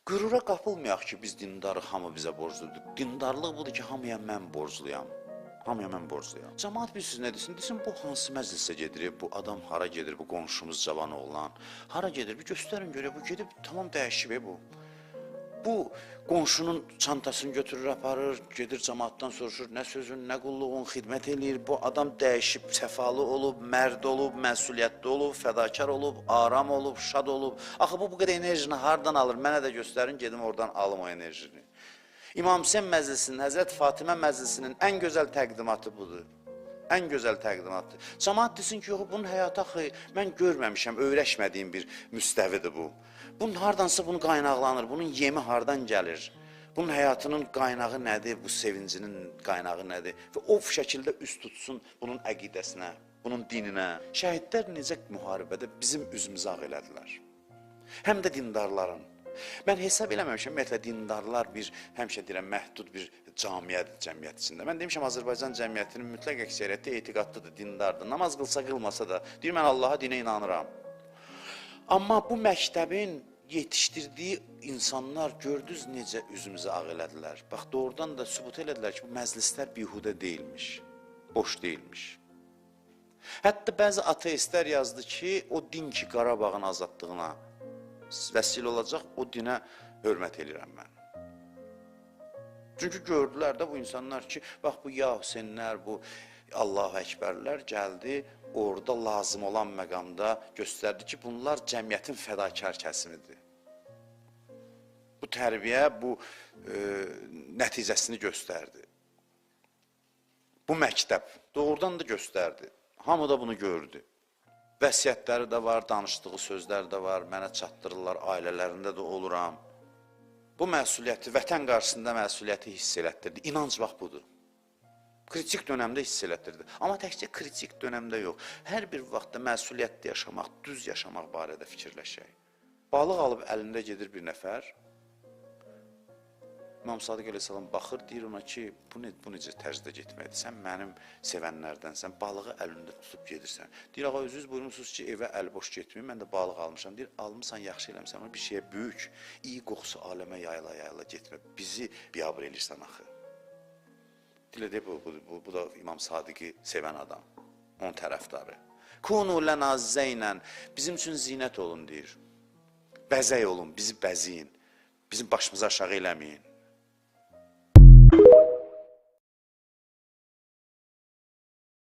Qürura qapılmayaq ki, biz dindarıq, hamı bizə borcludur. Dindarlıq budur ki, hamıya mən borcluyam. Hamıya mən borcluyam. Cəmaat bilirsiniz nə desin? Desin, bu hansı məclisə gedir, bu adam hara gedir, bu qonşumuz cavan oğlan. Hara gedir, bir göstərin görək, bu gedib tamam dəyişib bu. Bu qonşunun çantasını götürür, aparır, gedir cəmaatdan soruşur, nə sözün, nə qulluğun, xidmət eləyir. Bu adam dəyişib, səfalı olub, mərd olub, məsuliyyətli olub, fədakar olub, aram olub, şad olub. Axı bu qədər enerjini hardan alır? Mənə də göstərin, gedim oradan alım o enerjini. İmam Hüseyn məclisinin, Həzrət Fatimə məclisinin ən gözəl təqdimatı budur. Ən gözəl təqdimatdır. Cəmaat desin ki, yox, bunun həyatı axı, mən görməmişəm, öyrəşmədiyim bir müstəvidir bu. Bunun hardansa bunu qaynaqlanır, bunun yemi hardan gəlir? Bunun həyatının qaynağı nədir, bu sevincinin qaynağı nədir? Və o şəkildə üst tutsun bunun əqidəsinə, bunun dininə. Şəhidlər necə müharibədə bizim üzümüzü ağ elədilər. Həm də dindarların. Mən hesab eləməmişəm, ümumiyyətlə, dindarlar bir, həmişə deyirəm, məhdud bir cəmiyyət içində. Mən demişəm, Azərbaycan cəmiyyətinin mütləq əksəriyyəti etiqadlıdır, dindardır. Namaz qılsa, qılmasa da. Deyir, mən Allaha, dinə inanıram. Amma bu məktəbin yetişdirdiyi insanlar gördünüz necə üzümüzü ağ elədilər. Bax, doğrudan da sübut elədilər ki, bu məclislər bihudə deyilmiş, boş deyilmiş. Hətta bəzi ateistlər yazdı ki, o din ki, Qarabağın azadlığına vəsilə olacaq, o dinə hörmət edirəm mən. Çünki gördülər də bu insanlar ki, bax bu ya Hüseynlər, bu Allahu Əkbərlər gəldi, orada lazım olan məqamda göstərdi ki, bunlar cəmiyyətin fədakar kəsimidir. Bu tərbiyə, bu nəticəsini göstərdi. Bu məktəb doğrudan da göstərdi. Hamı da bunu gördü. Vəsiyyətləri də var, danışdığı sözlər də var, mənə çatdırırlar, ailələrində də oluram. Bu məsuliyyəti, vətən qarşısında məsuliyyəti hiss elətdirdi. İnanc bax budur. Kritik dönəmdə hiss elətdirdi. Amma təkcə kritik dönəmdə yox. Hər bir vaxtda məsuliyyətli yaşamaq, düz yaşamaq barədə fikirləşək. Balıq alıb əlində gedir bir nəfər. İmam Sadiq əleyhissalam baxır, deyir ona ki, bu necə tərzdə getməkdir? Sən mənim sevənlərdənsən, balığı əlində tutub gedirsən. Deyir, ağa, özünüz buyurmuşsunuz ki, evə əl boş getməyim, mən də balıq almışam. Deyir, almışsan, yaxşı eləmişsən, ama bir şeyə böyük, iyi qoxusu aləmə yayla getmə. Bizi biabır elirsən axı. Dilədə bu da İmam Sadiqi sevən adam, onun tərəfdarı. Kunu lənə zeynən, bizim üçün zinət olun, deyir. Bəzək olun, bizi bəziyin, bizim başımızı aşağı eləməyin.